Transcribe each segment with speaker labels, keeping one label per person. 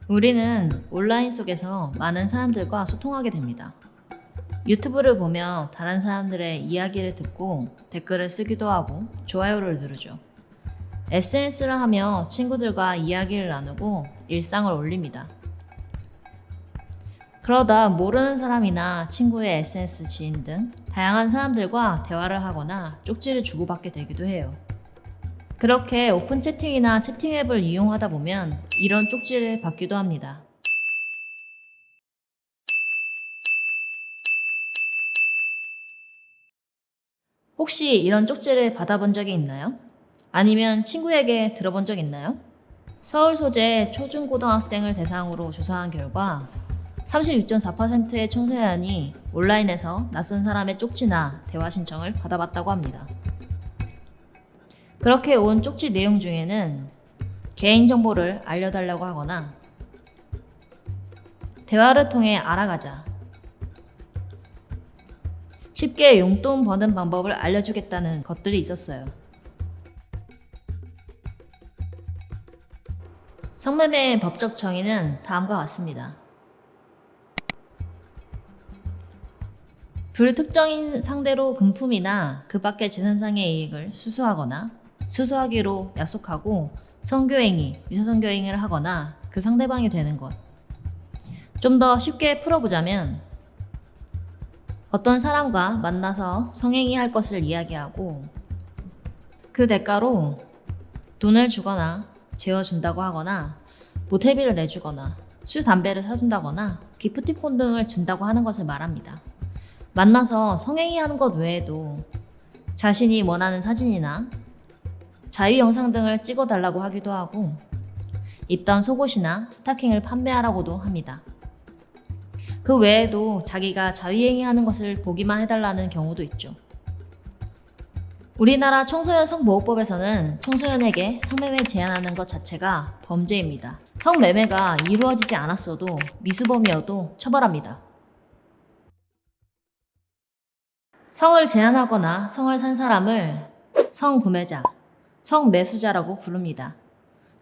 Speaker 1: 우리는 온라인 속에서 많은 사람들과 소통하게 됩니다. 유튜브를 보며 다른 사람들의 이야기를 듣고 댓글을 쓰기도 하고 좋아요를 누르죠. SNS를 하며 친구들과 이야기를 나누고 일상을 올립니다. 그러다 모르는 사람이나 친구의 SNS 지인 등 다양한 사람들과 대화를 하거나 쪽지를 주고받게 되기도 해요. 그렇게 오픈 채팅이나 채팅 앱을 이용하다 보면 이런 쪽지를 받기도 합니다. 혹시 이런 쪽지를 받아본 적이 있나요? 아니면 친구에게 들어본 적 있나요? 서울 소재 초중고등학생을 대상으로 조사한 결과 36.4%의 청소년이 온라인에서 낯선 사람의 쪽지나 대화 신청을 받아봤다고 합니다. 그렇게 온 쪽지 내용 중에는 개인정보를 알려달라고 하거나 대화를 통해 알아가자, 쉽게 용돈 버는 방법을 알려주겠다는 것들이 있었어요. 성매매의 법적 정의는 다음과 같습니다. 불특정인 상대로 금품이나 그 밖의 재산상의 이익을 수수하거나 수수하기로 약속하고 성교행위, 유사성교행위를 하거나 그 상대방이 되는 것. 좀 더 쉽게 풀어보자면 어떤 사람과 만나서 성행위 할 것을 이야기하고 그 대가로 돈을 주거나 재워준다고 하거나 모텔비를 내주거나 술, 담배를 사준다거나 기프티콘 등을 준다고 하는 것을 말합니다. 만나서 성행위 하는 것 외에도 자신이 원하는 사진이나 자유 영상 등을 찍어달라고 하기도 하고 입던 속옷이나 스타킹을 판매하라고도 합니다. 그 외에도 자기가 자유행위 하는 것을 보기만 해달라는 경우도 있죠. 우리나라 청소년 성보호법에서는 청소년에게 성매매 제한하는 것 자체가 범죄입니다. 성매매가 이루어지지 않았어도 미수범이어도 처벌합니다. 성을 제한하거나 성을 산 사람을 성구매자, 성매수자라고 부릅니다.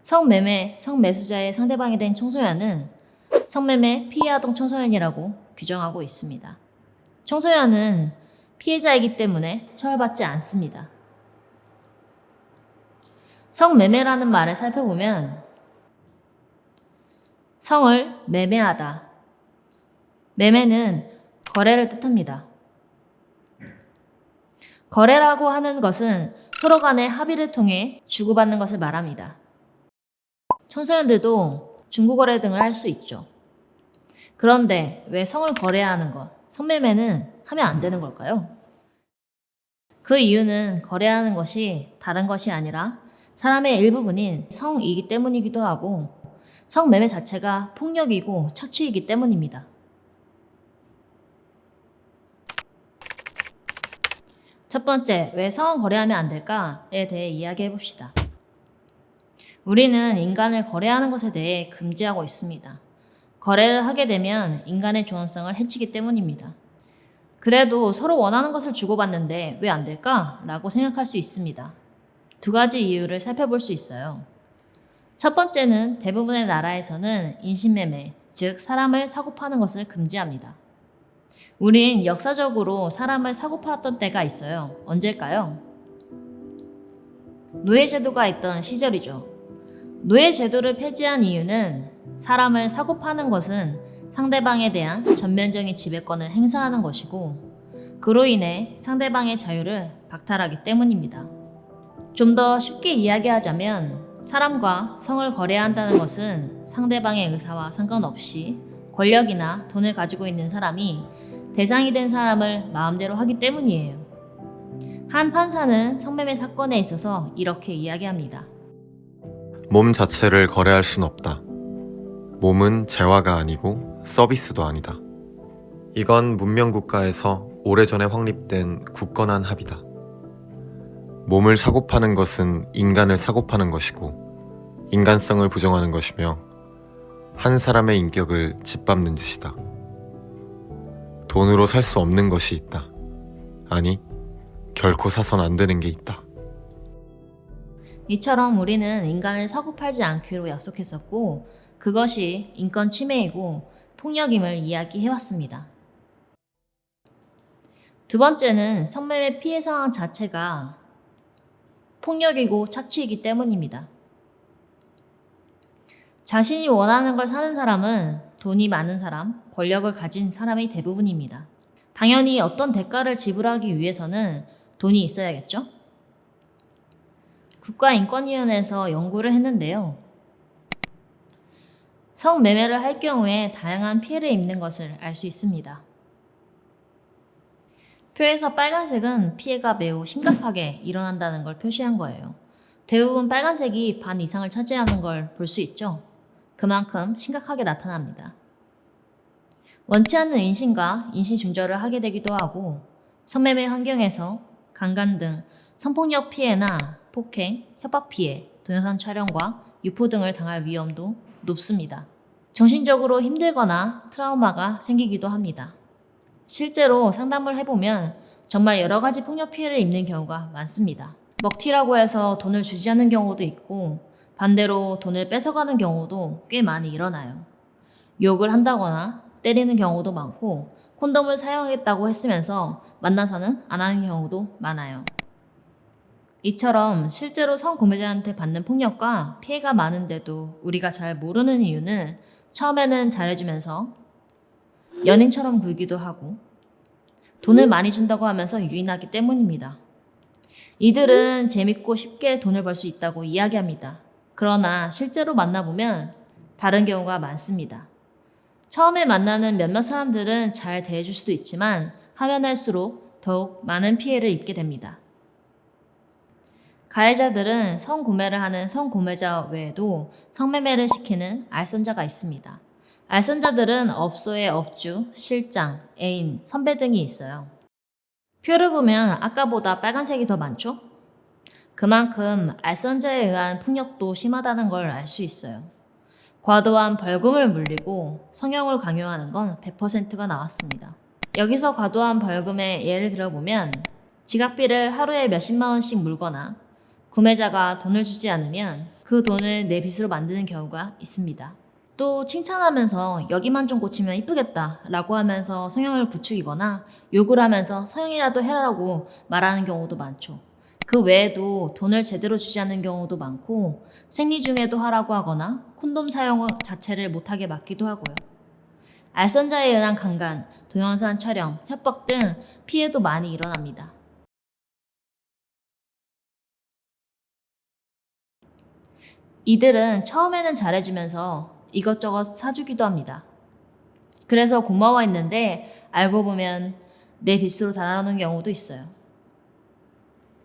Speaker 1: 성매매, 성매수자의 상대방이 된 청소년은 성매매 피해아동 청소년이라고 규정하고 있습니다. 청소년은 피해자이기 때문에 처벌받지 않습니다. 성매매라는 말을 살펴보면 성을 매매하다. 매매는 거래를 뜻합니다. 거래라고 하는 것은 서로 간의 합의를 통해 주고받는 것을 말합니다. 청소년들도 중고거래 등을 할 수 있죠. 그런데 왜 성을 거래하는 것, 성매매는 하면 안 되는 걸까요? 그 이유는 거래하는 것이 다른 것이 아니라 사람의 일부분인 성이기 때문이기도 하고 성매매 자체가 폭력이고 착취이기 때문입니다. 첫 번째, 왜 성을 거래하면 안 될까에 대해 이야기해 봅시다. 우리는 인간을 거래하는 것에 대해 금지하고 있습니다. 거래를 하게 되면 인간의 존엄성을 해치기 때문입니다. 그래도 서로 원하는 것을 주고받는데 왜 안 될까? 라고 생각할 수 있습니다. 두 가지 이유를 살펴볼 수 있어요. 첫 번째는 대부분의 나라에서는 인신매매, 즉 사람을 사고 파는 것을 금지합니다. 우린 역사적으로 사람을 사고 팔았던 때가 있어요. 언제일까요? 노예제도가 있던 시절이죠. 노예제도를 폐지한 이유는 사람을 사고 파는 것은 상대방에 대한 전면적인 지배권을 행사하는 것이고 그로 인해 상대방의 자유를 박탈하기 때문입니다. 좀 더 쉽게 이야기하자면 사람과 성을 거래한다는 것은 상대방의 의사와 상관없이 권력이나 돈을 가지고 있는 사람이 대상이 된 사람을 마음대로 하기 때문이에요. 한 판사는 성매매 사건에 있어서 이렇게 이야기합니다.
Speaker 2: 몸 자체를 거래할 순 없다. 몸은 재화가 아니고 서비스도 아니다. 이건 문명국가에서 오래전에 확립된 굳건한 합의다. 몸을 사고 파는 것은 인간을 사고 파는 것이고 인간성을 부정하는 것이며 한 사람의 인격을 짓밟는 짓이다. 돈으로 살 수 없는 것이 있다. 아니, 결코 사선 안 되는 게 있다.
Speaker 1: 이처럼 우리는 인간을 사고 팔지 않기로 약속했었고 그것이 인권 침해이고 폭력임을 이야기해왔습니다. 두 번째는 성매매 피해 상황 자체가 폭력이고 착취이기 때문입니다. 자신이 원하는 걸 사는 사람은 돈이 많은 사람, 권력을 가진 사람이 대부분입니다. 당연히 어떤 대가를 지불하기 위해서는 돈이 있어야겠죠? 국가인권위원회에서 연구를 했는데요. 성매매를 할 경우에 다양한 피해를 입는 것을 알 수 있습니다. 표에서 빨간색은 피해가 매우 심각하게 일어난다는 걸 표시한 거예요. 대부분 빨간색이 반 이상을 차지하는 걸 볼 수 있죠. 그만큼 심각하게 나타납니다. 원치 않는 임신과 임신 중절을 하게 되기도 하고 성매매 환경에서 강간 등 성폭력 피해나 폭행, 협박 피해, 동영상 촬영과 유포 등을 당할 위험도 높습니다. 정신적으로 힘들거나 트라우마가 생기기도 합니다. 실제로 상담을 해보면 정말 여러 가지 폭력 피해를 입는 경우가 많습니다. 먹튀라고 해서 돈을 주지 않는 경우도 있고 반대로 돈을 뺏어가는 경우도 꽤 많이 일어나요. 욕을 한다거나 때리는 경우도 많고 콘돔을 사용했다고 했으면서 만나서는 안 하는 경우도 많아요. 이처럼 실제로 성구매자한테 받는 폭력과 피해가 많은데도 우리가 잘 모르는 이유는 처음에는 잘해주면서 연인처럼 굴기도 하고 돈을 많이 준다고 하면서 유인하기 때문입니다. 이들은 재밌고 쉽게 돈을 벌 수 있다고 이야기합니다. 그러나 실제로 만나보면 다른 경우가 많습니다. 처음에 만나는 몇몇 사람들은 잘 대해줄 수도 있지만 하면 할수록 더욱 많은 피해를 입게 됩니다. 가해자들은 성구매를 하는 성구매자 외에도 성매매를 시키는 알선자가 있습니다. 알선자들은 업소의 업주, 실장, 애인, 선배 등이 있어요. 표를 보면 아까보다 빨간색이 더 많죠? 그만큼 알선자에 의한 폭력도 심하다는 걸 알 수 있어요. 과도한 벌금을 물리고 성형을 강요하는 건 100%가 나왔습니다. 여기서 과도한 벌금의 예를 들어보면 지각비를 하루에 몇십만 원씩 물거나 구매자가 돈을 주지 않으면 그 돈을 내 빚으로 만드는 경우가 있습니다. 또 칭찬하면서 여기만 좀 고치면 이쁘겠다 라고 하면서 성형을 부추기거나 욕을 하면서 성형이라도 해라라고 말하는 경우도 많죠. 그 외에도 돈을 제대로 주지 않는 경우도 많고 생리 중에도 하라고 하거나 콘돔 사용 자체를 못하게 막기도 하고요. 알선자에 의한 강간, 동영상 촬영, 협박 등 피해도 많이 일어납니다. 이들은 처음에는 잘해주면서 이것저것 사주기도 합니다. 그래서 고마워했는데 알고 보면 내 빚으로 달아나는 경우도 있어요.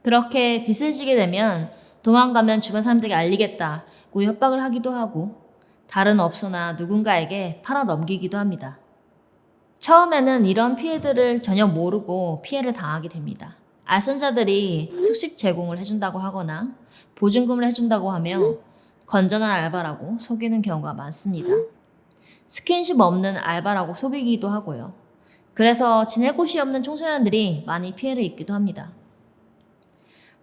Speaker 1: 그렇게 빚을 지게 되면 도망가면 주변 사람들에게 알리겠다고 협박을 하기도 하고 다른 업소나 누군가에게 팔아 넘기기도 합니다. 처음에는 이런 피해들을 전혀 모르고 피해를 당하게 됩니다. 알선자들이 숙식 제공을 해준다고 하거나 보증금을 해준다고 하며 건전한 알바라고 속이는 경우가 많습니다. 스킨십 없는 알바라고 속이기도 하고요. 그래서 지낼 곳이 없는 청소년들이 많이 피해를 입기도 합니다.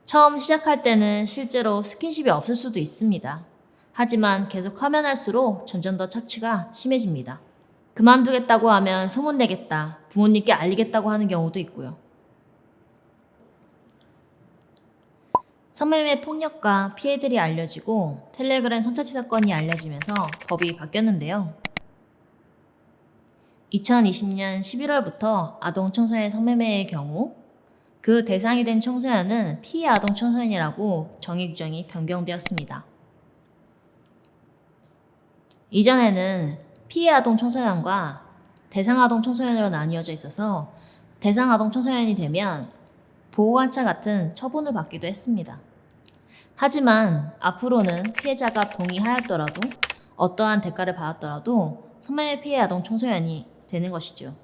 Speaker 1: 처음 시작할 때는 실제로 스킨십이 없을 수도 있습니다. 하지만 계속 하면 할수록 점점 더 착취가 심해집니다. 그만두겠다고 하면 소문내겠다, 부모님께 알리겠다고 하는 경우도 있고요. 성매매 폭력과 피해들이 알려지고 텔레그램 성착취 사건이 알려지면서 법이 바뀌었는데요. 2020년 11월부터 아동 청소년 성매매의 경우 그 대상이 된 청소년은 피해 아동 청소년이라고 정의 규정이 변경되었습니다. 이전에는 피해 아동 청소년과 대상 아동 청소년으로 나뉘어져 있어서 대상 아동 청소년이 되면 보호관찰 같은 처분을 받기도 했습니다. 하지만 앞으로는 피해자가 동의하였더라도 어떠한 대가를 받았더라도 성매매 피해 아동 청소년이 되는 것이죠.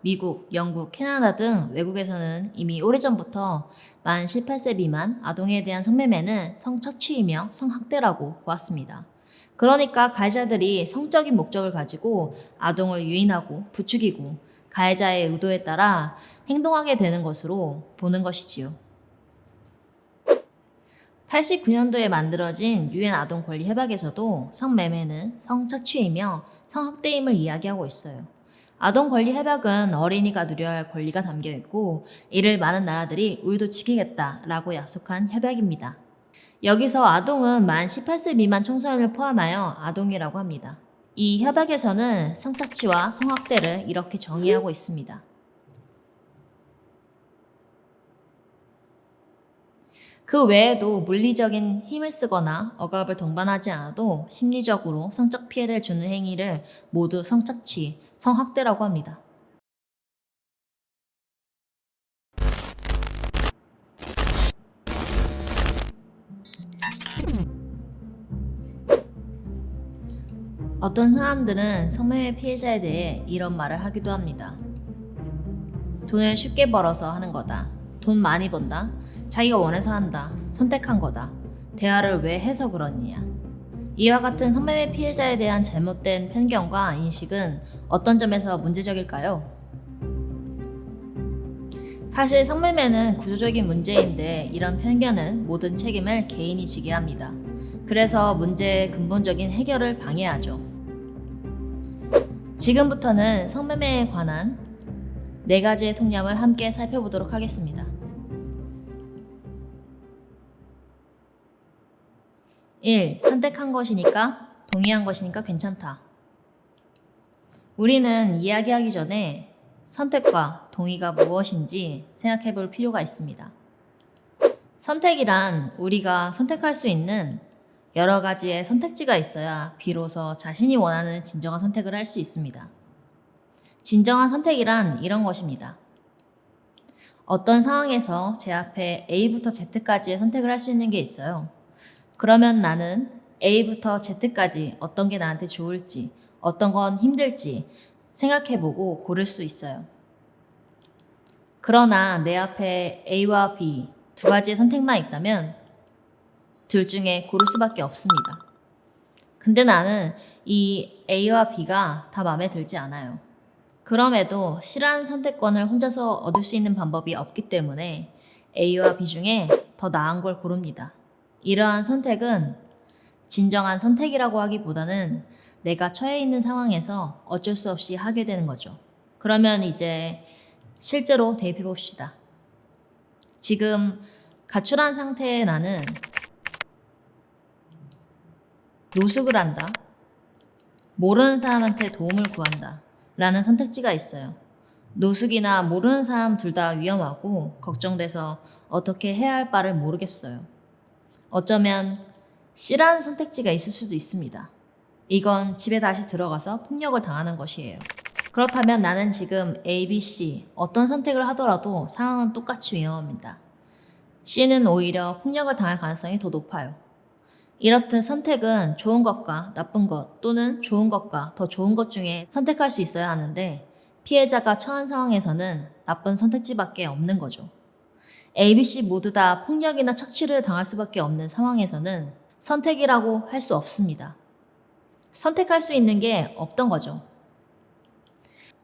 Speaker 1: 미국, 영국, 캐나다 등 외국에서는 이미 오래전부터 만 18세 미만 아동에 대한 성매매는 성착취이며 성학대라고 보았습니다. 그러니까 가해자들이 성적인 목적을 가지고 아동을 유인하고 부추기고 가해자의 의도에 따라 행동하게 되는 것으로 보는 것이지요. 89년도에 만들어진 유엔 아동 권리 협약에서도 성매매는 성착취이며 성학대임을 이야기하고 있어요. 아동 권리 협약은 어린이가 누려야 할 권리가 담겨 있고 이를 많은 나라들이 우리도 지키겠다라고 약속한 협약입니다. 여기서 아동은 만 18세 미만 청소년을 포함하여 아동이라고 합니다. 이 협약에서는 성착취와 성학대를 이렇게 정의하고 있습니다. 그 외에도 물리적인 힘을 쓰거나 억압을 동반하지 않아도 심리적으로 성적 피해를 주는 행위를 모두 성착취, 성학대라고 합니다. 어떤 사람들은 성매매 피해자에 대해 이런 말을 하기도 합니다. 돈을 쉽게 벌어서 하는 거다. 돈 많이 번다. 자기가 원해서 한다. 선택한 거다. 대화를 왜 해서 그러느냐. 이와 같은 성매매 피해자에 대한 잘못된 편견과 인식은 어떤 점에서 문제적일까요? 사실 성매매는 구조적인 문제인데 이런 편견은 모든 책임을 개인이 지게 합니다. 그래서 문제의 근본적인 해결을 방해하죠. 지금부터는 성매매에 관한 4가지의 통념을 함께 살펴보도록 하겠습니다. 1. 선택한 것이니까, 동의한 것이니까 괜찮다. 우리는 이야기하기 전에 선택과 동의가 무엇인지 생각해 볼 필요가 있습니다. 선택이란 우리가 선택할 수 있는 여러 가지의 선택지가 있어야 비로소 자신이 원하는 진정한 선택을 할 수 있습니다. 진정한 선택이란 이런 것입니다. 어떤 상황에서 제 앞에 A부터 Z까지의 선택을 할 수 있는 게 있어요. 그러면 나는 A부터 Z까지 어떤 게 나한테 좋을지, 어떤 건 힘들지 생각해보고 고를 수 있어요. 그러나 내 앞에 A와 B 2가지의 선택만 있다면 둘 중에 고를 수밖에 없습니다. 근데 나는 이 A와 B가 다 마음에 들지 않아요. 그럼에도 싫어하는 선택권을 혼자서 얻을 수 있는 방법이 없기 때문에 A와 B 중에 더 나은 걸 고릅니다. 이러한 선택은 진정한 선택이라고 하기보다는 내가 처해 있는 상황에서 어쩔 수 없이 하게 되는 거죠. 그러면 이제 실제로 대입해 봅시다. 지금 가출한 상태의 나는 노숙을 한다. 모르는 사람한테 도움을 구한다. 라는 선택지가 있어요. 노숙이나 모르는 사람 둘 다 위험하고 걱정돼서 어떻게 해야 할 바를 모르겠어요. 어쩌면 C라는 선택지가 있을 수도 있습니다. 이건 집에 다시 들어가서 폭력을 당하는 것이에요. 그렇다면 나는 지금 A, B, C 어떤 선택을 하더라도 상황은 똑같이 위험합니다. C는 오히려 폭력을 당할 가능성이 더 높아요. 이렇듯 선택은 좋은 것과 나쁜 것 또는 좋은 것과 더 좋은 것 중에 선택할 수 있어야 하는데 피해자가 처한 상황에서는 나쁜 선택지밖에 없는 거죠. A, B, C 모두 다 폭력이나 착취를 당할 수밖에 없는 상황에서는 선택이라고 할 수 없습니다. 선택할 수 있는 게 없던 거죠.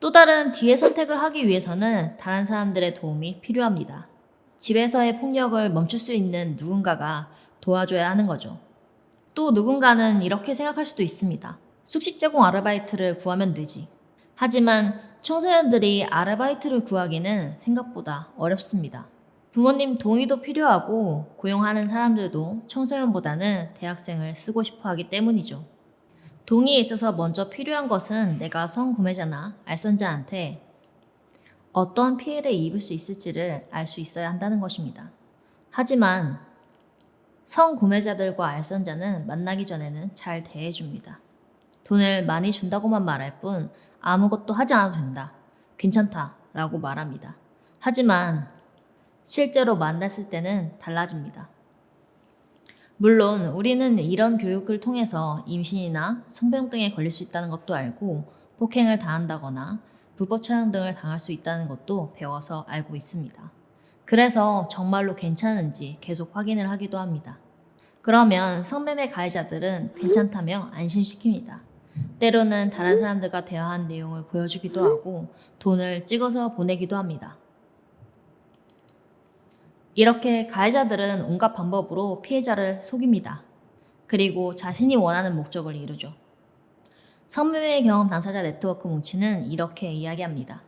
Speaker 1: 또 다른 뒤의 선택을 하기 위해서는 다른 사람들의 도움이 필요합니다. 집에서의 폭력을 멈출 수 있는 누군가가 도와줘야 하는 거죠. 또 누군가는 이렇게 생각할 수도 있습니다. 숙식 제공 아르바이트를 구하면 되지. 하지만 청소년들이 아르바이트를 구하기는 생각보다 어렵습니다. 부모님 동의도 필요하고 고용하는 사람들도 청소년보다는 대학생을 쓰고 싶어 하기 때문이죠. 동의에 있어서 먼저 필요한 것은 내가 성구매자나 알선자한테 어떤 피해를 입을 수 있을지를 알 수 있어야 한다는 것입니다. 하지만 성구매자들과 알선자는 만나기 전에는 잘 대해줍니다. 돈을 많이 준다고만 말할 뿐 아무것도 하지 않아도 된다. 괜찮다. 라고 말합니다. 하지만 실제로 만났을 때는 달라집니다. 물론 우리는 이런 교육을 통해서 임신이나 성병 등에 걸릴 수 있다는 것도 알고 폭행을 당한다거나 불법 촬영 등을 당할 수 있다는 것도 배워서 알고 있습니다. 그래서 정말로 괜찮은지 계속 확인을 하기도 합니다. 그러면 성매매 가해자들은 괜찮다며 안심시킵니다. 때로는 다른 사람들과 대화한 내용을 보여주기도 하고 돈을 찍어서 보내기도 합니다. 이렇게 가해자들은 온갖 방법으로 피해자를 속입니다. 그리고 자신이 원하는 목적을 이루죠. 성매매 경험 당사자 네트워크 뭉치는 이렇게 이야기합니다.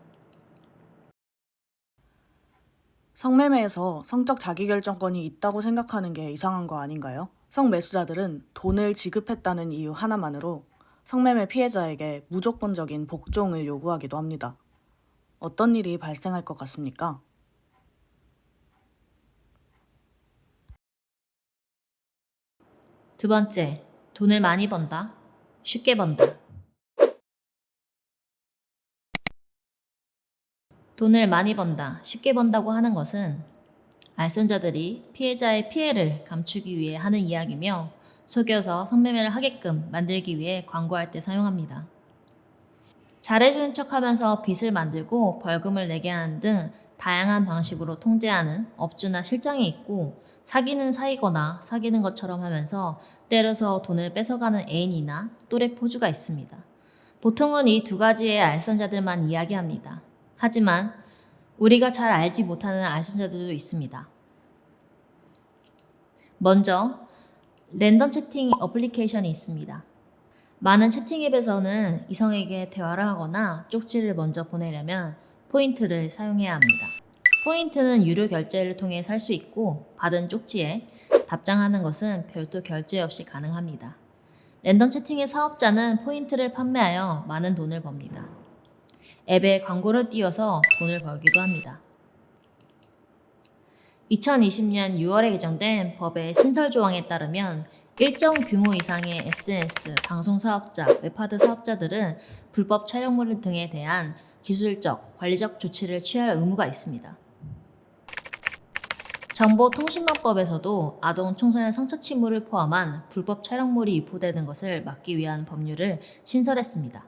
Speaker 3: 성매매에서 성적 자기결정권이 있다고 생각하는 게 이상한 거 아닌가요? 성매수자들은 돈을 지급했다는 이유 하나만으로 성매매 피해자에게 무조건적인 복종을 요구하기도 합니다. 어떤 일이 발생할 것 같습니까?
Speaker 1: 두 번째, 돈을 많이 번다, 쉽게 번다. 돈을 많이 번다, 쉽게 번다고 하는 것은 알선자들이 피해자의 피해를 감추기 위해 하는 이야기며 속여서 성매매를 하게끔 만들기 위해 광고할 때 사용합니다. 잘해주는 척하면서 빚을 만들고 벌금을 내게 하는 등 다양한 방식으로 통제하는 업주나 실장이 있고, 사귀는 사이거나 사귀는 것처럼 하면서 때려서 돈을 뺏어가는 애인이나 또래 포주가 있습니다. 보통은 이 두 가지의 알선자들만 이야기합니다. 하지만 우리가 잘 알지 못하는 알선자들도 있습니다. 먼저 랜덤 채팅 어플리케이션이 있습니다. 많은 채팅 앱에서는 이성에게 대화를 하거나 쪽지를 먼저 보내려면 포인트를 사용해야 합니다. 포인트는 유료 결제를 통해 살 수 있고, 받은 쪽지에 답장하는 것은 별도 결제 없이 가능합니다. 랜덤 채팅의 사업자는 포인트를 판매하여 많은 돈을 법니다. 앱에 광고를 띄워서 돈을 벌기도 합니다. 2020년 6월에 개정된 법의 신설 조항에 따르면 일정 규모 이상의 SNS, 방송 사업자, 웹하드 사업자들은 불법 촬영물 등에 대한 기술적, 관리적 조치를 취할 의무가 있습니다. 정보통신망법에서도 아동 청소년 성적 침해를 포함한 불법 촬영물이 유포되는 것을 막기 위한 법률을 신설했습니다.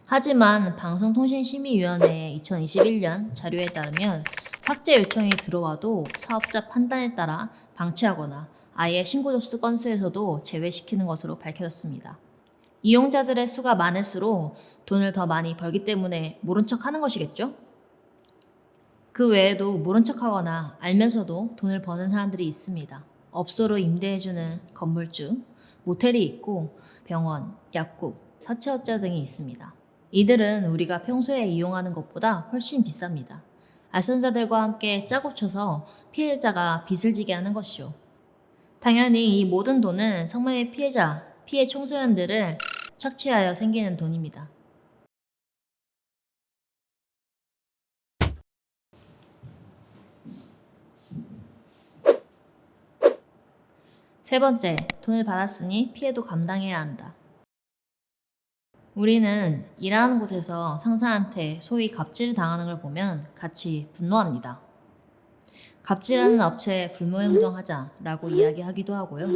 Speaker 1: 하지만 방송통신심의위원회의 2021년 자료에 따르면 삭제 요청이 들어와도 사업자 판단에 따라 방치하거나 아예 신고 접수 건수에서도 제외시키는 것으로 밝혀졌습니다. 이용자들의 수가 많을수록 돈을 더 많이 벌기 때문에 모른 척 하는 것이겠죠? 그 외에도 모른 척하거나 알면서도 돈을 버는 사람들이 있습니다. 업소로 임대해주는 건물주, 모텔이 있고 병원, 약국, 사채업자 등이 있습니다. 이들은 우리가 평소에 이용하는 것보다 훨씬 비쌉니다. 알선자들과 함께 짜고 쳐서 피해자가 빚을 지게 하는 것이죠. 당연히 이 모든 돈은 성매매 피해자, 피해 청소년들을 착취하여 생기는 돈입니다. 세 번째, 돈을 받았으니 피해도 감당해야 한다. 우리는 일하는 곳에서 상사한테 소위 갑질을 당하는 걸 보면 같이 분노합니다. 갑질하는 업체에 불모행동하자라고 이야기하기도 하고요.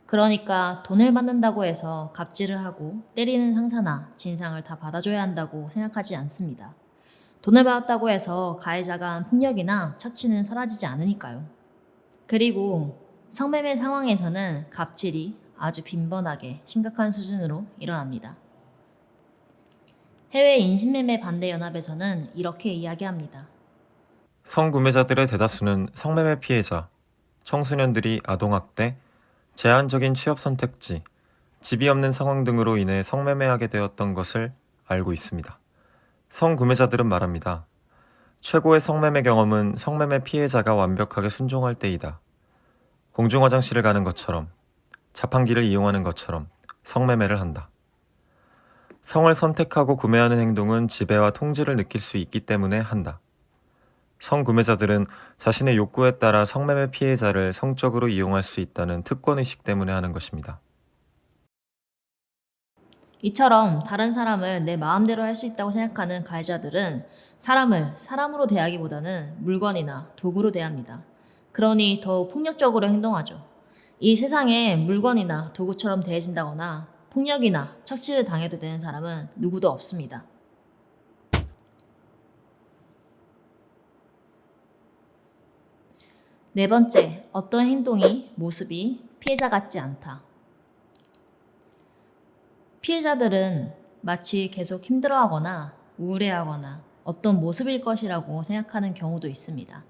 Speaker 1: 그러니까 돈을 받는다고 해서 갑질을 하고 때리는 상사나 진상을 다 받아줘야 한다고 생각하지 않습니다. 돈을 받았다고 해서 가해자가 한 폭력이나 착취는 사라지지 않으니까요. 그리고 성매매 상황에서는 갑질이 아주 빈번하게 심각한 수준으로 일어납니다. 해외 인신매매 반대 연합에서는 이렇게 이야기합니다.
Speaker 2: 성구매자들의 대다수는 성매매 피해자, 청소년들이 아동학대, 제한적인 취업 선택지, 집이 없는 상황 등으로 인해 성매매하게 되었던 것을 알고 있습니다. 성구매자들은 말합니다. 최고의 성매매 경험은 성매매 피해자가 완벽하게 순종할 때이다. 공중화장실을 가는 것처럼, 자판기를 이용하는 것처럼 성매매를 한다. 성을 선택하고 구매하는 행동은 지배와 통제를 느낄 수 있기 때문에 한다. 성구매자들은 자신의 욕구에 따라 성매매 피해자를 성적으로 이용할 수 있다는 특권의식 때문에 하는 것입니다.
Speaker 1: 이처럼 다른 사람을 내 마음대로 할 수 있다고 생각하는 가해자들은 사람을 사람으로 대하기보다는 물건이나 도구로 대합니다. 그러니 더욱 폭력적으로 행동하죠. 이 세상에 물건이나 도구처럼 대해진다거나 폭력이나 착취를 당해도 되는 사람은 누구도 없습니다. 네 번째, 어떤 행동이, 모습이 피해자 같지 않다. 피해자들은 마치 계속 힘들어하거나 우울해하거나 어떤 모습일 것이라고 생각하는 경우도 있습니다.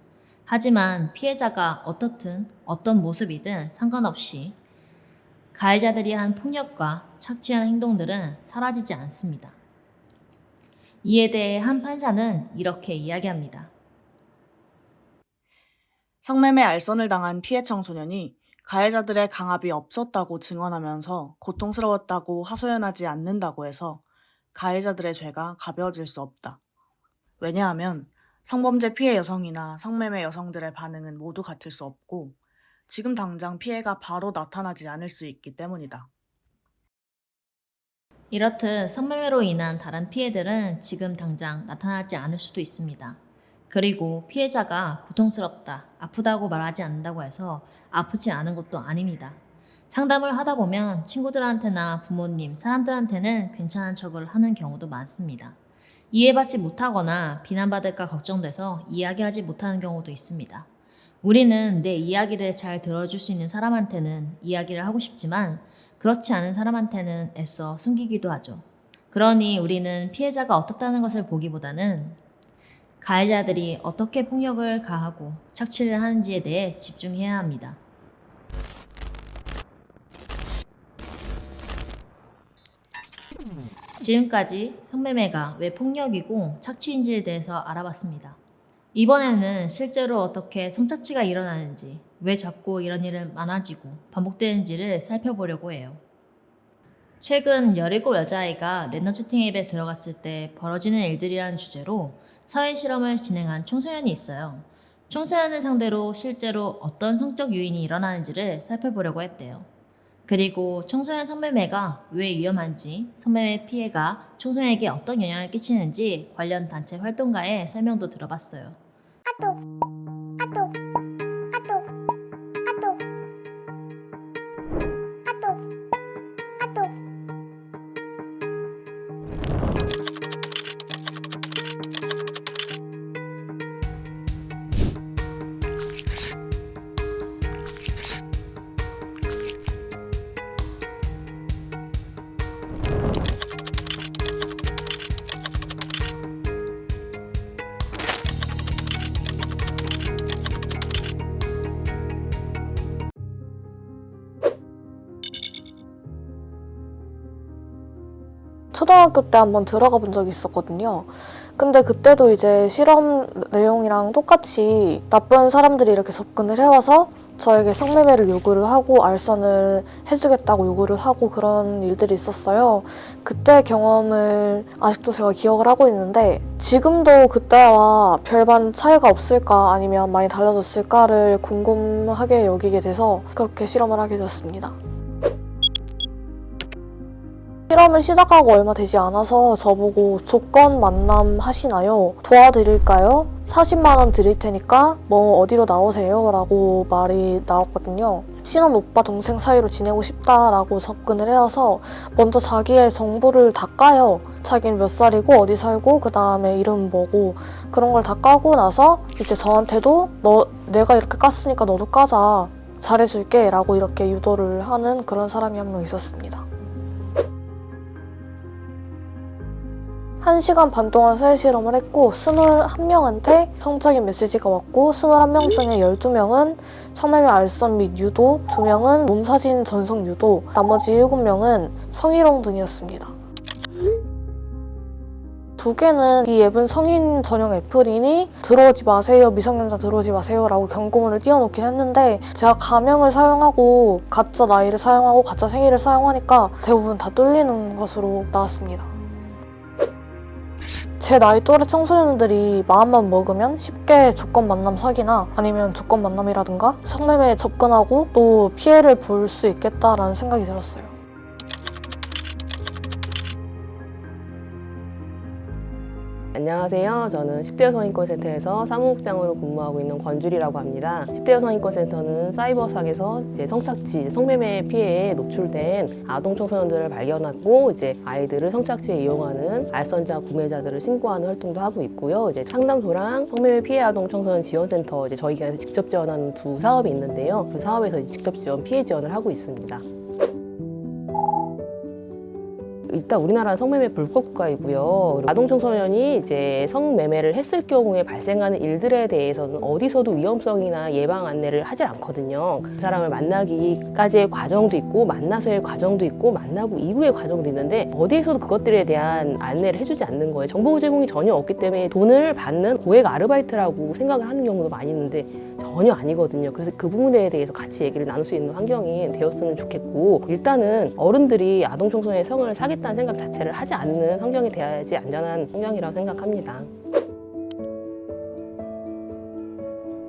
Speaker 1: 하지만 피해자가 어떻든 어떤 모습이든 상관없이 가해자들이 한 폭력과 착취한 행동들은 사라지지 않습니다. 이에 대해 한 판사는 이렇게 이야기합니다.
Speaker 3: 성매매 알선을 당한 피해 청소년이 가해자들의 강압이 없었다고 증언하면서 고통스러웠다고 하소연하지 않는다고 해서 가해자들의 죄가 가벼워질 수 없다. 왜냐하면 성범죄 피해 여성이나 성매매 여성들의 반응은 모두 같을 수 없고 지금 당장 피해가 바로 나타나지 않을 수 있기 때문이다.
Speaker 1: 이렇듯 성매매로 인한 다른 피해들은 지금 당장 나타나지 않을 수도 있습니다. 그리고 피해자가 고통스럽다, 아프다고 말하지 않는다고 해서 아프지 않은 것도 아닙니다. 상담을 하다 보면 친구들한테나 부모님, 사람들한테는 괜찮은 척을 하는 경우도 많습니다. 이해받지 못하거나 비난받을까 걱정돼서 이야기하지 못하는 경우도 있습니다. 우리는 내 이야기를 잘 들어줄 수 있는 사람한테는 이야기를 하고 싶지만 그렇지 않은 사람한테는 애써 숨기기도 하죠. 그러니 우리는 피해자가 어떻다는 것을 보기보다는 가해자들이 어떻게 폭력을 가하고 착취를 하는지에 대해 집중해야 합니다. 지금까지 성매매가 왜 폭력이고 착취인지에 대해서 알아봤습니다. 이번에는 실제로 어떻게 성착취가 일어나는지, 왜 자꾸 이런 일은 많아지고 반복되는지를 살펴보려고 해요. 최근 17 여자아이가 랜덤 채팅 앱에 들어갔을 때 벌어지는 일들이라는 주제로 사회 실험을 진행한 청소년이 있어요. 청소년을 상대로 실제로 어떤 성적 유인이 일어나는지를 살펴보려고 했대요. 그리고 청소년 성매매가 왜 위험한지, 성매매 피해가 청소년에게 어떤 영향을 끼치는지 관련 단체 활동가의 설명도 들어봤어요.
Speaker 4: 초등학교 때 한번 들어가 본 적이 있었거든요. 근데 그때도 이제 실험 내용이랑 똑같이 나쁜 사람들이 이렇게 접근을 해와서 저에게 성매매를 요구를 하고 알선을 해주겠다고 요구를 하고 그런 일들이 있었어요. 그때 경험을 아직도 제가 기억을 하고 있는데 지금도 그때와 별반 차이가 없을까 아니면 많이 달라졌을까를 궁금하게 여기게 돼서 그렇게 실험을 하게 되었습니다. 실험을 시작하고 얼마 되지 않아서 저보고 조건 만남 하시나요? 도와드릴까요? 40만 원 드릴 테니까 뭐 어디로 나오세요? 라고 말이 나왔거든요. 친한 오빠 동생 사이로 지내고 싶다라고 접근을 해서 먼저 자기의 정보를 다 까요. 자기는 몇 살이고 어디 살고 그 다음에 이름 뭐고 그런 걸 다 까고 나서 이제 저한테도 내가 이렇게 깠으니까 너도 까자. 잘해줄게 라고 이렇게 유도를 하는 그런 사람이 한 명 있었습니다. 1시간 반 동안 사회 실험을 했고 21명한테 성적인 메시지가 왔고 21명 중에 12명은 성매매 알선 및 유도, 2명은 몸사진 전송 유도, 나머지 7명은 성희롱 등이었습니다. 2개는 이 앱은 성인 전용 애플이니 들어오지 마세요, 미성년자 들어오지 마세요 라고 경고문을 띄워놓긴 했는데 제가 가명을 사용하고 가짜 나이를 사용하고 가짜 생일을 사용하니까 대부분 다 뚫리는 것으로 나왔습니다. 제 나이 또래 청소년들이 마음만 먹으면 쉽게 조건 만남 사기나 아니면 조건 만남이라든가 성매매에 접근하고 또 피해를 볼 수 있겠다라는 생각이 들었어요.
Speaker 5: 안녕하세요. 저는 10대 여성인권센터에서 사무국장으로 근무하고 있는 권주리라고 합니다. 10대 여성인권센터는 사이버상에서 성착취, 성매매 피해에 노출된 아동 청소년들을 발견하고 아이들을 성착취에 이용하는 알선자 구매자들을 신고하는 활동도 하고 있고요. 상담소랑 성매매 피해 아동 청소년 지원센터 저희가 직접 지원하는 두 사업이 있는데요. 그 사업에서 직접 지원 피해 지원을 하고 있습니다. 일단 우리나라는 성매매 불법 국가이고요. 아동 청소년이 이제 성매매를 했을 경우에 발생하는 일들에 대해서는 어디서도 위험성이나 예방 안내를 하질 않거든요. 그 사람을 만나기까지의 과정도 있고 만나서의 과정도 있고 만나고 이후의 과정도 있는데 어디에서도 그것들에 대한 안내를 해주지 않는 거예요. 정보 제공이 전혀 없기 때문에 돈을 받는 고액 아르바이트라고 생각을 하는 경우도 많이 있는데 전혀 아니거든요. 그래서 그 부분에 대해서 같이 얘기를 나눌 수 있는 환경이 되었으면 좋겠고, 일단은 어른들이 아동 청소년의 성을 사겠다는 생각 자체를 하지 않는 환경이 돼야지 안전한 환경이라고 생각합니다.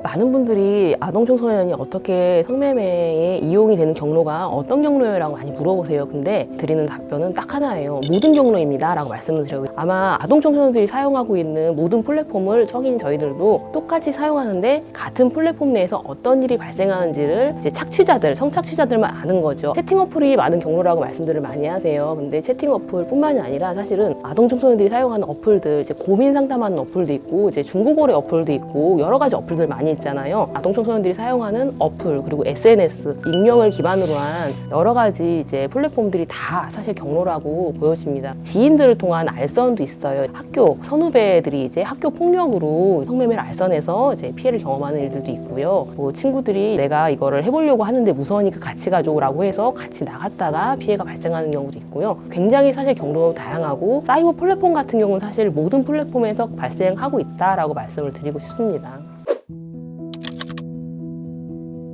Speaker 5: 많은 분들이 아동 청소년이 어떻게 성매매에 이용이 되는 경로가 어떤 경로라고 많이 물어보세요. 근데 드리는 답변은 딱 하나예요. 모든 경로입니다 라고 말씀을 드려요. 아마 아동 청소년들이 사용하고 있는 모든 플랫폼을 성인 저희들도 똑같이 사용하는데 같은 플랫폼 내에서 어떤 일이 발생하는지를 이제 착취자들, 성착취자들만 아는 거죠. 채팅 어플이 많은 경로라고 말씀들을 많이 하세요. 근데 채팅 어플뿐만이 아니라 사실은 아동 청소년들이 사용하는 어플들, 이제 고민 상담하는 어플도 있고 이제 중고거래 어플도 있고 여러 가지 어플들 많이 있잖아요. 아동 청소년들이 사용하는 어플, 그리고 SNS, 익명을 기반으로 한 여러 가지 이제 플랫폼들이 다 사실 경로라고 보여집니다. 지인들을 통한 알선도 있어요. 학교 선후배들이 이제 학교 폭력으로 성매매를 알선해서 이제 피해를 경험하는 일들도 있고요. 뭐 친구들이 내가 이거를 해보려고 하는데 무서우니까 같이 가줘라고 해서 같이 나갔다가 피해가 발생하는 경우도 있고요. 굉장히 사실 경로도 다양하고 사이버 플랫폼 같은 경우는 사실 모든 플랫폼에서 발생하고 있다라고 말씀을 드리고 싶습니다.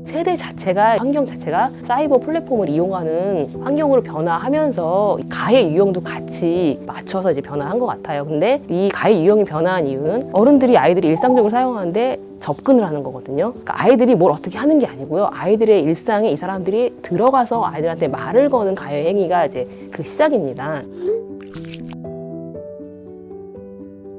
Speaker 5: 세대 자체가, 환경 자체가 사이버 플랫폼을 이용하는 환경으로 변화하면서 가해 유형도 같이 맞춰서 이제 변화한 것 같아요. 근데 이 가해 유형이 변화한 이유는 어른들이 아이들이 일상적으로 사용하는데 접근을 하는 거거든요. 그러니까 아이들이 뭘 어떻게 하는 게 아니고요. 아이들의 일상에 이 사람들이 들어가서 아이들한테 말을 거는 가해 행위가 이제 그 시작입니다.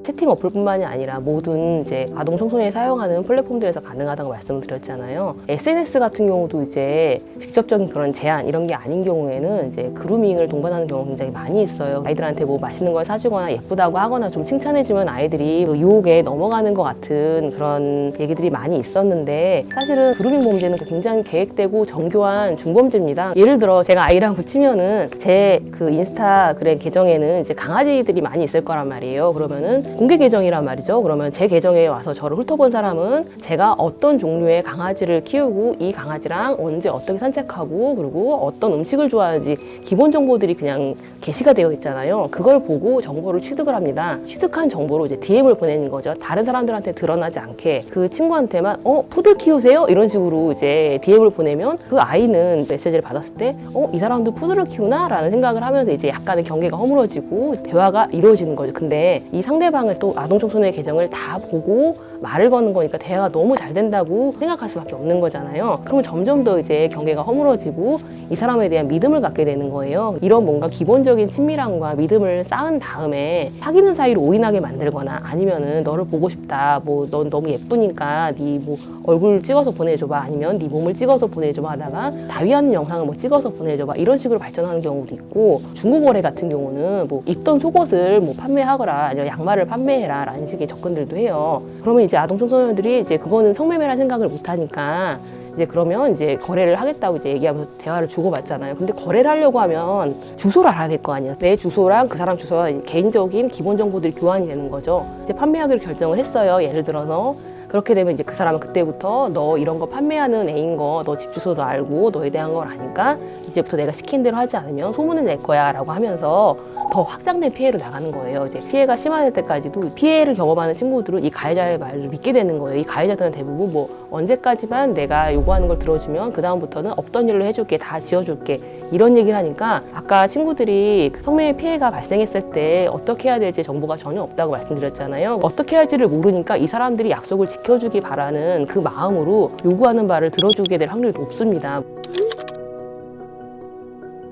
Speaker 5: 채팅 어플뿐만이 아니라 모든 이제 아동 청소년이 사용하는 플랫폼들에서 가능하다고 말씀을 드렸잖아요. SNS 같은 경우도 이제 직접적인 그런 제한 이런 게 아닌 경우에는 이제 그루밍을 동반하는 경우가 굉장히 많이 있어요. 아이들한테 뭐 맛있는 걸 사주거나 예쁘다고 하거나 좀 칭찬해주면 아이들이 그 유혹에 넘어가는 것 같은 그런 얘기들이 많이 있었는데, 사실은 그루밍 범죄는 굉장히 계획되고 정교한 중범죄입니다. 예를 들어 제가 아이랑 붙이면은 제 그 인스타그램 계정에는 이제 강아지들이 많이 있을 거란 말이에요. 그러면은 공개 계정이란 말이죠. 그러면 제 계정에 와서 저를 훑어본 사람은 제가 어떤 종류의 강아지를 키우고 이 강아지랑 언제 어떻게 산책하고 그리고 어떤 음식을 좋아하는지 기본 정보들이 그냥 게시가 되어 있잖아요. 그걸 보고 정보를 취득을 합니다. 취득한 정보로 이제 DM을 보내는 거죠. 다른 사람들한테 드러나지 않게 그 친구한테만 푸들 키우세요? 이런 식으로 이제 DM을 보내면 그 아이는 메시지를 받았을 때 이 사람도 푸들을 키우나? 라는 생각을 하면서 이제 약간의 경계가 허물어지고 대화가 이루어지는 거죠. 근데 이 상대방을 또 아동 청소년의 계정을 다 보고 말을 거는 거니까 대화가 너무 잘 된다고 생각할 수밖에 없는 거잖아요. 그러면 점점 더 이제 경계가 허물어지고 이 사람에 대한 믿음을 갖게 되는 거예요. 이런 뭔가 기본적인 친밀함과 믿음을 쌓은 다음에 사귀는 사이로 오인하게 만들거나 아니면은 너를 보고 싶다, 뭐 넌 너무 예쁘니까 네 뭐 얼굴 찍어서 보내줘봐, 아니면 네 몸을 찍어서 보내줘봐 하다가 다위하는 영상을 뭐 찍어서 보내줘봐 이런 식으로 발전하는 경우도 있고, 중고거래 같은 경우는 뭐 입던 속옷을 뭐 판매하거나 아니면 양말을 판매해라 라는 식의 접근들도 해요. 그러면 이제 아동 청소년들이 이제 그거는 성매매라는 생각을 못 하니까 이제 그러면 이제 거래를 하겠다고 이제 얘기하면서 대화를 주고받잖아요. 근데 거래를 하려고 하면 주소를 알아야 될 거 아니에요. 내 주소랑 그 사람 주소랑 개인적인 기본 정보들이 교환이 되는 거죠. 이제 판매하기로 결정을 했어요. 예를 들어서 그렇게 되면 이제 그 사람은 그때부터 너 이런 거 판매하는 애인 거 너 집 주소도 알고 너에 대한 걸 아니까 이제부터 내가 시킨 대로 하지 않으면 소문을 낼 거야 라고 하면서 더 확장된 피해로 나가는 거예요. 이제 피해가 심화될 때까지도 피해를 경험하는 친구들은 이 가해자의 말을 믿게 되는 거예요. 이 가해자들은 대부분 뭐 언제까지만 내가 요구하는 걸 들어주면 그 다음부터는 없던 일로 해줄게, 다 지어줄게 이런 얘기를 하니까 아까 친구들이 성매매 피해가 발생했을 때 어떻게 해야 될지 정보가 전혀 없다고 말씀드렸잖아요. 어떻게 할지를 모르니까 이 사람들이 약속을 지켜주기 바라는 그 마음으로 요구하는 바를 들어주게 될 확률이 높습니다.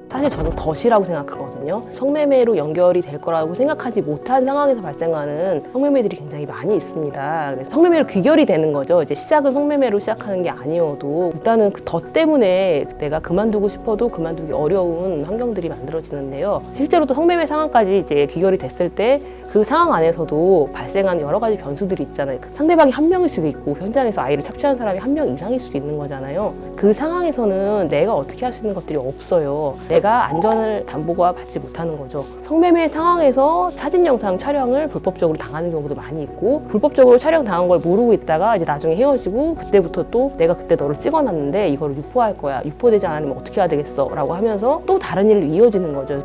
Speaker 5: 사실 저는 덫이라고 생각하거든요. 성매매로 연결이 될 거라고 생각하지 못한 상황에서 발생하는 성매매들이 굉장히 많이 있습니다. 그래서 성매매로 귀결이 되는 거죠. 이제 시작은 성매매로 시작하는 게 아니어도 일단은 그 덫 때문에 내가 그만두고 싶어도 그만두기 어려운 환경들이 만들어지는데요. 실제로도 성매매 상황까지 이제 귀결이 됐을 때 그 상황 안에서도 발생하는 여러 가지 변수들이 있잖아요. 상대방이 한 명일 수도 있고 현장에서 아이를 착취한 사람이 한 명 이상일 수도 있는 거잖아요. 그 상황에서는 내가 어떻게 할 수 있는 것들이 없어요. 내가 안전을 담보가 받지 못하는 거죠. 성매매 상황에서 사진 영상 촬영을 불법적으로 당하는 경우도 많이 있고, 불법적으로 촬영 당한 걸 모르고 있다가 이제 나중에 헤어지고, 그때부터 또 내가 그때 너를 찍어놨는데 이거를 유포할 거야, 유포되지 않으면 어떻게 해야 되겠어 라고 하면서 또 다른 일로 이어지는 거죠.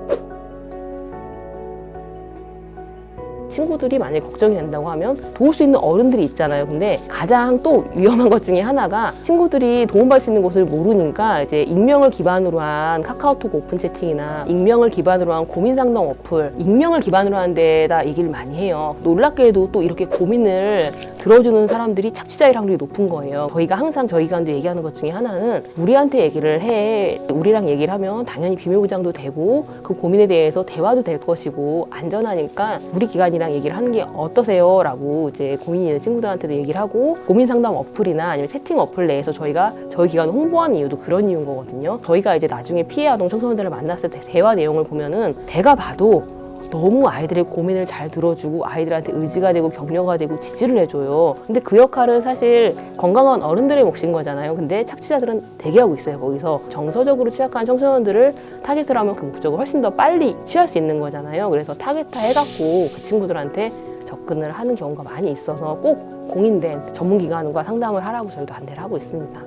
Speaker 5: 친구들이 만약에 걱정이 된다고 하면 도울 수 있는 어른들이 있잖아요. 근데 가장 또 위험한 것 중에 하나가, 친구들이 도움받을 수 있는 곳을 모르니까 이제 익명을 기반으로 한 카카오톡 오픈 채팅이나 익명을 기반으로 한 고민 상담 어플, 익명을 기반으로 한 데다 얘기를 많이 해요. 놀랍게도 또 이렇게 고민을 들어주는 사람들이 착취자일 확률이 높은 거예요. 저희가 항상 저희 기관도 얘기하는 것 중에 하나는, 우리한테 얘기를 해. 우리랑 얘기를 하면 당연히 비밀 보장도 되고 그 고민에 대해서 대화도 될 것이고 안전하니까 우리 기관이랑 얘기를 하는 게 어떠세요? 라고 이제 고민이 있는 친구들한테도 얘기를 하고, 고민 상담 어플이나 아니면 채팅 어플 내에서 저희가 저희 기관을 홍보하는 이유도 그런 이유인 거거든요. 저희가 이제 나중에 피해 아동 청소년들을 만났을 때 대화 내용을 보면은 내가 봐도 너무 아이들의 고민을 잘 들어주고 아이들한테 의지가 되고 격려가 되고 지지를 해줘요. 근데 그 역할은 사실 건강한 어른들의 몫인 거잖아요. 근데 착취자들은 대기하고 있어요. 거기서 정서적으로 취약한 청소년들을 타겟을 하면 그 목적을 훨씬 더 빨리 취할 수 있는 거잖아요. 그래서 타겟화 해갖고 그 친구들한테 접근을 하는 경우가 많이 있어서 꼭 공인된 전문기관과 상담을 하라고 저희도 안내를 하고 있습니다.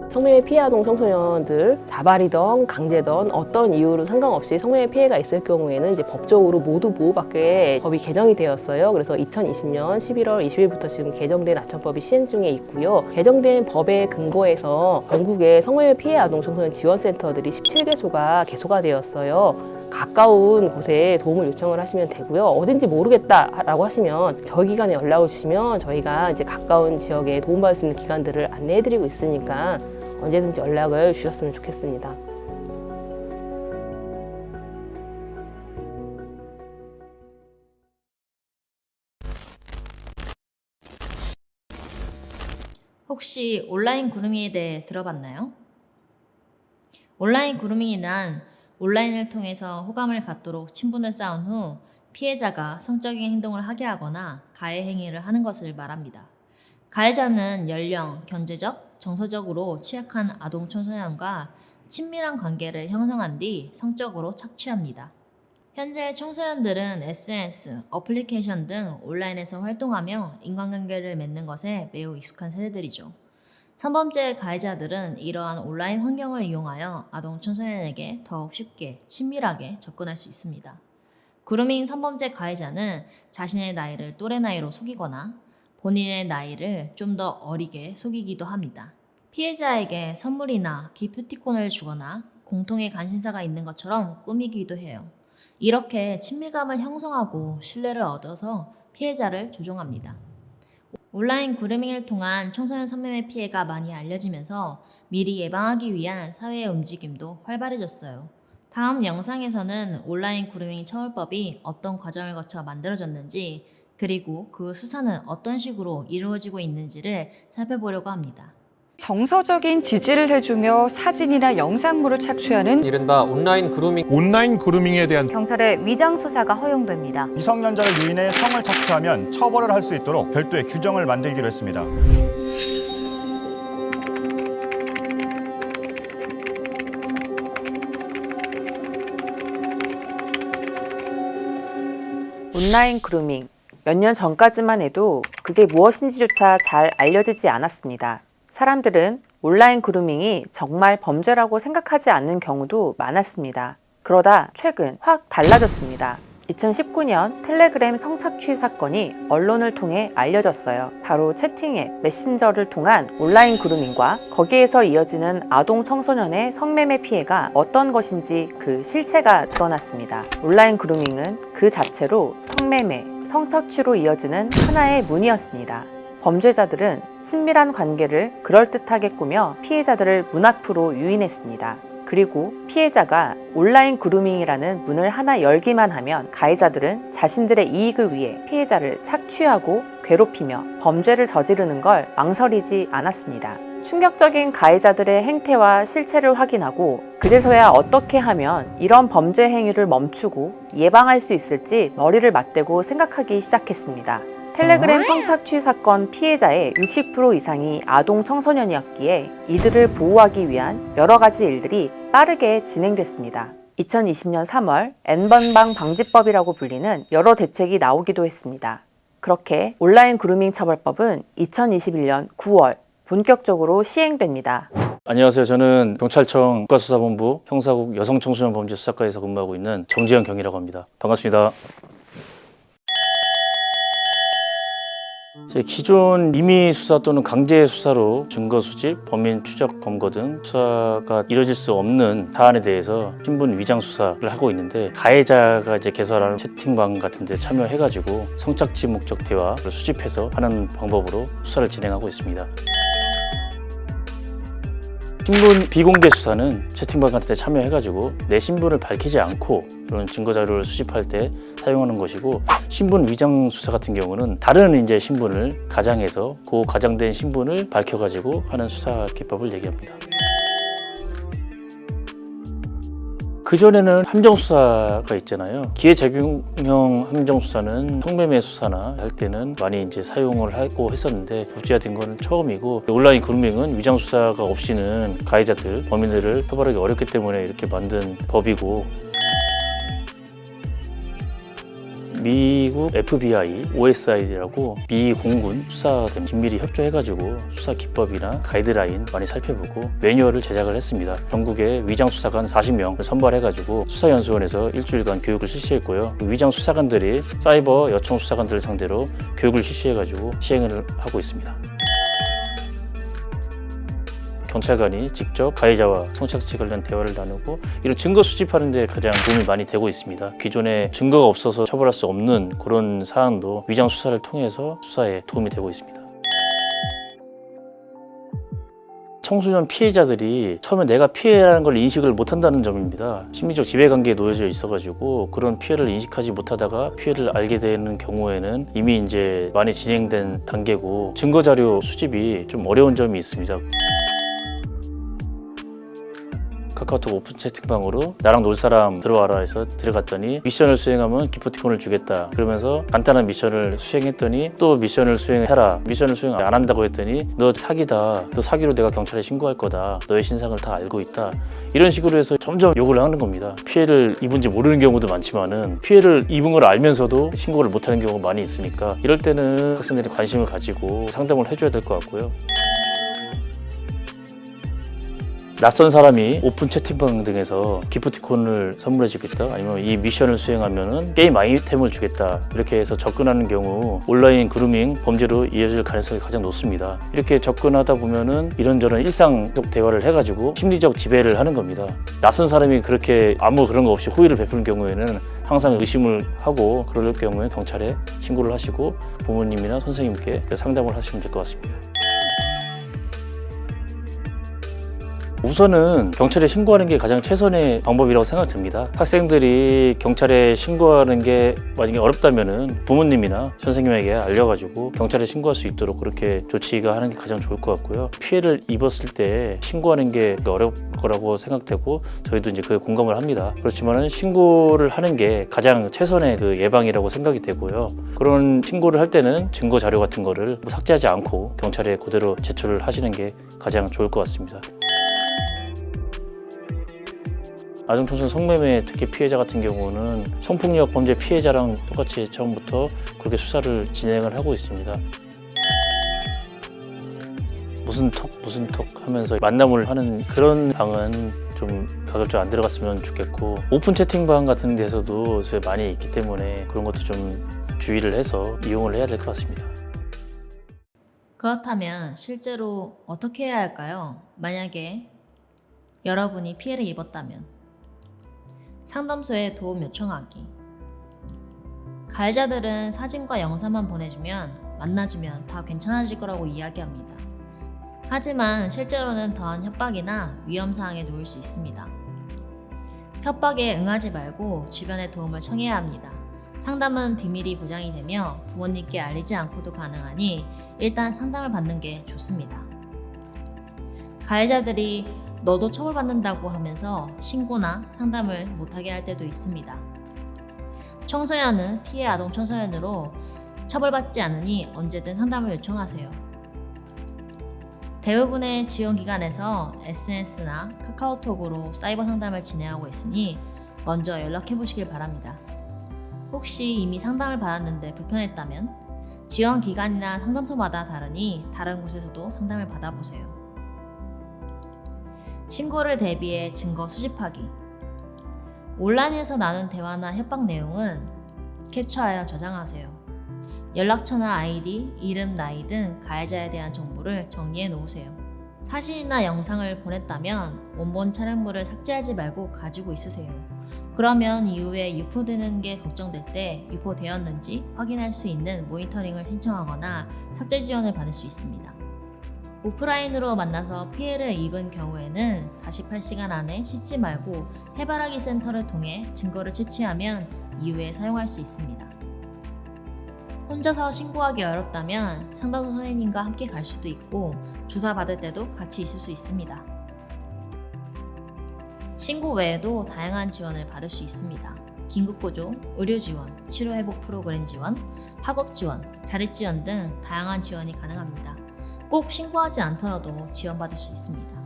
Speaker 5: 성매매 피해 아동 청소년들, 자발이든 강제든 어떤 이유로 상관없이 성매매 피해가 있을 경우에는 이제 법적으로 모두 보호받게 법이 개정이 되었어요. 그래서 2020년 11월 20일부터 지금 개정된 아천법이 시행 중에 있고요. 개정된 법에 근거해서 전국의 성매매 피해 아동 청소년 지원센터들이 17개소가 개소가 되었어요. 가까운 곳에 도움을 요청을 하시면 되고요. 어딘지 모르겠다라고 하시면 저희 기관에 연락을 주시면 저희가 이제 가까운 지역에 도움받을 수 있는 기관들을 안내해드리고 있으니까 언제든지 연락을 주셨으면 좋겠습니다.
Speaker 1: 혹시 온라인 그루밍에 대해 들어봤나요? 온라인 그루밍이란 온라인을 통해서 호감을 갖도록 친분을 쌓은 후 피해자가 성적인 행동을 하게 하거나 가해 행위를 하는 것을 말합니다. 가해자는 연령, 경제적, 정서적으로 취약한 아동 청소년과 친밀한 관계를 형성한 뒤 성적으로 착취합니다. 현재 청소년들은 SNS, 어플리케이션 등 온라인에서 활동하며 인간관계를 맺는 것에 매우 익숙한 세대들이죠. 성범죄 가해자들은 이러한 온라인 환경을 이용하여 아동 청소년에게 더욱 쉽게 친밀하게 접근할 수 있습니다. 그루밍 성범죄 가해자는 자신의 나이를 또래 나이로 속이거나 본인의 나이를 좀 더 어리게 속이기도 합니다. 피해자에게 선물이나 기프티콘을 주거나 공통의 관심사가 있는 것처럼 꾸미기도 해요. 이렇게 친밀감을 형성하고 신뢰를 얻어서 피해자를 조종합니다. 온라인 그루밍을 통한 청소년 성매매 피해가 많이 알려지면서 미리 예방하기 위한 사회의 움직임도 활발해졌어요. 다음 영상에서는 온라인 그루밍 처벌법이 어떤 과정을 거쳐 만들어졌는지, 그리고 그 수사는 어떤 식으로 이루어지고 있는지를 살펴보려고 합니다.
Speaker 6: 정서적인 지지를 해주며 사진이나 영상물을 착취하는
Speaker 2: 이른바 온라인
Speaker 7: 그루밍에 대한
Speaker 8: 경찰의 위장 수사가 허용됩니다.
Speaker 9: 미성년자를 유인해 성을 착취하면 처벌을 할 수 있도록 별도의 규정을 만들기로 했습니다.
Speaker 10: 온라인 그루밍. 몇 년 전까지만 해도 그게 무엇인지조차 잘 알려지지 않았습니다. 사람들은 온라인 그루밍이 정말 범죄라고 생각하지 않는 경우도 많았습니다. 그러다 최근 확 달라졌습니다. 2019년 텔레그램 성착취 사건이 언론을 통해 알려졌어요. 바로 채팅앱, 메신저를 통한 온라인 그루밍과 거기에서 이어지는 아동 청소년의 성매매 피해가 어떤 것인지 그 실체가 드러났습니다. 온라인 그루밍은 그 자체로 성매매, 성착취로 이어지는 하나의 문이었습니다. 범죄자들은 친밀한 관계를 그럴듯하게 꾸며 피해자들을 문 앞으로 유인했습니다. 그리고 피해자가 온라인 그루밍이라는 문을 하나 열기만 하면 가해자들은 자신들의 이익을 위해 피해자를 착취하고 괴롭히며 범죄를 저지르는 걸 망설이지 않았습니다. 충격적인 가해자들의 행태와 실체를 확인하고 그제서야 어떻게 하면 이런 범죄 행위를 멈추고 예방할 수 있을지 머리를 맞대고 생각하기 시작했습니다. 텔레그램 성착취 사건 피해자의 60% 이상이 아동 청소년이었기에 이들을 보호하기 위한 여러 가지 일들이 빠르게 진행됐습니다. 2020년 3월 N번방 방지법이라고 불리는 여러 대책이 나오기도 했습니다. 그렇게 온라인 그루밍 처벌법은 2021년 9월 본격적으로 시행됩니다.
Speaker 11: 안녕하세요. 저는 경찰청 국가수사본부 형사국 여성청소년범죄수사과에서 근무하고 있는 정지현 경이라고 합니다. 반갑습니다. 기존 임의 수사 또는 강제 수사로 증거 수집, 범인 추적, 검거 등 수사가 이뤄질 수 없는 사안에 대해서 신분 위장 수사를 하고 있는데, 가해자가 개설하는 채팅방 같은 데 참여해가지고 성착취 목적 대화를 수집해서 하는 방법으로 수사를 진행하고 있습니다. 신분 비공개 수사는 채팅방 같은 데 참여해가지고 내 신분을 밝히지 않고 그런 증거 자료를 수집할 때 사용하는 것이고, 신분 위장 수사 같은 경우는 다른 신분을 가장해서 그 가장된 신분을 밝혀가지고 하는 수사 기법을 얘기합니다. 그전에는 함정수사가 있잖아요. 기회적용형 함정수사는 성매매 수사나 할 때는 많이 사용을 하고 했었는데, 법제화된 건 처음이고, 온라인 그루밍은 위장수사가 없이는 가해자들, 범인들을 처벌하기 어렵기 때문에 이렇게 만든 법이고, 미국 FBI, OSI라고 미 공군 수사대 긴밀히 협조해가지고 수사 기법이나 가이드라인 많이 살펴보고 매뉴얼을 제작을 했습니다. 전국에 위장 수사관 40명을 선발해가지고 수사연수원에서 일주일간 교육을 실시했고요. 위장 수사관들이 사이버 여청 수사관들을 상대로 교육을 실시해가지고 시행을 하고 있습니다. 경찰관이 직접 가해자와 성착취 관련 대화를 나누고 이런 증거 수집하는 데 가장 도움이 많이 되고 있습니다. 기존에 증거가 없어서 처벌할 수 없는 그런 사안도 위장 수사를 통해서 수사에 도움이 되고 있습니다. 청소년 피해자들이 처음에 내가 피해라는 걸 인식을 못한다는 점입니다. 심리적 지배관계에 놓여져 있어가지고 그런 피해를 인식하지 못하다가 피해를 알게 되는 경우에는 이미 많이 진행된 단계고, 증거자료 수집이 좀 어려운 점이 있습니다. 카카오톡 오픈 채팅방으로 나랑 놀 사람 들어와라 해서 들어갔더니 미션을 수행하면 기프티콘을 주겠다 그러면서 간단한 미션을 수행했더니 또 미션을 수행해라, 미션을 수행 안 한다고 했더니 너 사기다, 너 사기로 내가 경찰에 신고할 거다, 너의 신상을 다 알고 있다, 이런 식으로 해서 점점 욕을 하는 겁니다. 피해를 입은지 모르는 경우도 많지만은 피해를 입은 걸 알면서도 신고를 못하는 경우가 많이 있으니까, 이럴 때는 학생들이 관심을 가지고 상담을 해줘야 될 것 같고요. 낯선 사람이 오픈 채팅방 등에서 기프티콘을 선물해 주겠다, 아니면 이 미션을 수행하면 게임 아이템을 주겠다, 이렇게 해서 접근하는 경우 온라인 그루밍 범죄로 이어질 가능성이 가장 높습니다. 이렇게 접근하다 보면은 이런저런 일상적 대화를 해가지고 심리적 지배를 하는 겁니다. 낯선 사람이 그렇게 아무 그런 거 없이 호의를 베푸는 경우에는 항상 의심을 하고, 그럴 경우에 경찰에 신고를 하시고 부모님이나 선생님께 상담을 하시면 될 것 같습니다. 우선은 경찰에 신고하는 게 가장 최선의 방법이라고 생각됩니다. 학생들이 경찰에 신고하는 게 만약에 어렵다면은 부모님이나 선생님에게 알려가지고 경찰에 신고할 수 있도록 그렇게 조치가 하는 게 가장 좋을 것 같고요. 피해를 입었을 때 신고하는 게 어려울 거라고 생각되고 저희도 그에 공감을 합니다. 그렇지만은 신고를 하는 게 가장 최선의 예방이라고 생각이 되고요. 그런 신고를 할 때는 증거 자료 같은 거를 삭제하지 않고 경찰에 그대로 제출을 하시는 게 가장 좋을 것 같습니다. 아동청소년 성매매 특히 피해자 같은 경우는 성폭력 범죄 피해자랑 똑같이 처음부터 그렇게 수사를 진행을 하고 있습니다. 무슨 톡 하면서 만남을 하는 그런 방은 좀 가급적 안 들어갔으면 좋겠고, 오픈 채팅방 같은 데서도 많이 있기 때문에 그런 것도 좀 주의를 해서 이용을 해야 될 것 같습니다.
Speaker 1: 그렇다면 실제로 어떻게 해야 할까요? 만약에 여러분이 피해를 입었다면 상담소에 도움 요청하기. 가해자들은 사진과 영상만 보내주면, 만나주면 다 괜찮아질 거라고 이야기합니다. 하지만 실제로는 더한 협박이나 위험사항에 놓일 수 있습니다. 협박에 응하지 말고 주변의 도움을 청해야 합니다. 상담은 비밀이 보장이 되며 부모님께 알리지 않고도 가능하니 일단 상담을 받는 게 좋습니다. 가해자들이 너도 처벌받는다고 하면서 신고나 상담을 못하게 할 때도 있습니다. 청소년은 피해 아동 청소년으로 처벌받지 않으니 언제든 상담을 요청하세요. 대부분의 지원기관에서 SNS나 카카오톡으로 사이버 상담을 진행하고 있으니 먼저 연락해보시길 바랍니다. 혹시 이미 상담을 받았는데 불편했다면 지원기관이나 상담소마다 다르니 다른 곳에서도 상담을 받아보세요. 신고를 대비해 증거 수집하기. 온라인에서 나눈 대화나 협박 내용은 캡처하여 저장하세요. 연락처나 아이디, 이름, 나이 등 가해자에 대한 정보를 정리해 놓으세요. 사진이나 영상을 보냈다면 원본 촬영물을 삭제하지 말고 가지고 있으세요. 그러면 이후에 유포되는 게 걱정될 때 유포되었는지 확인할 수 있는 모니터링을 신청하거나 삭제 지원을 받을 수 있습니다. 오프라인으로 만나서 피해를 입은 경우에는 48시간 안에 씻지 말고 해바라기 센터를 통해 증거를 채취하면 이후에 사용할 수 있습니다. 혼자서 신고하기 어렵다면 상담소 선생님과 함께 갈 수도 있고 조사받을 때도 같이 있을 수 있습니다. 신고 외에도 다양한 지원을 받을 수 있습니다. 긴급구조, 의료지원, 치료회복 프로그램 지원, 학업지원, 자립지원 등 다양한 지원이 가능합니다. 꼭 신고하지 않더라도 지원받을 수 있습니다.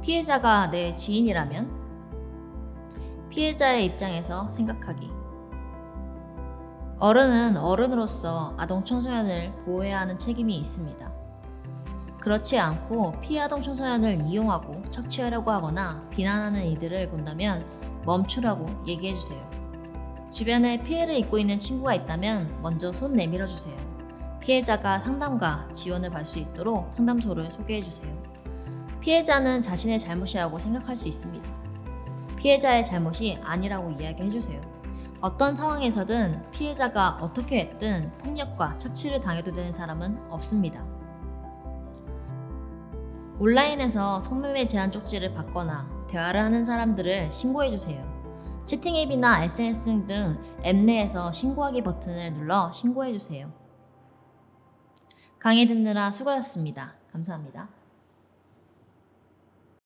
Speaker 1: 피해자가 내 지인이라면 피해자의 입장에서 생각하기. 어른은 어른으로서 아동 청소년을 보호해야 하는 책임이 있습니다. 그렇지 않고 피해 아동 청소년을 이용하고 착취하려고 하거나 비난하는 이들을 본다면 멈추라고 얘기해주세요. 주변에 피해를 입고 있는 친구가 있다면 먼저 손 내밀어 주세요. 피해자가 상담과 지원을 받을 수 있도록 상담소를 소개해주세요. 피해자는 자신의 잘못이라고 생각할 수 있습니다. 피해자의 잘못이 아니라고 이야기해주세요. 어떤 상황에서든 피해자가 어떻게 했든 폭력과 착취를 당해도 되는 사람은 없습니다. 온라인에서 성매매 제한 쪽지를 받거나 대화를 하는 사람들을 신고해주세요. 채팅 앱이나 SNS 등 앱 내에서 신고하기 버튼을 눌러 신고해주세요. 강의 듣느라 수고하셨습니다. 감사합니다.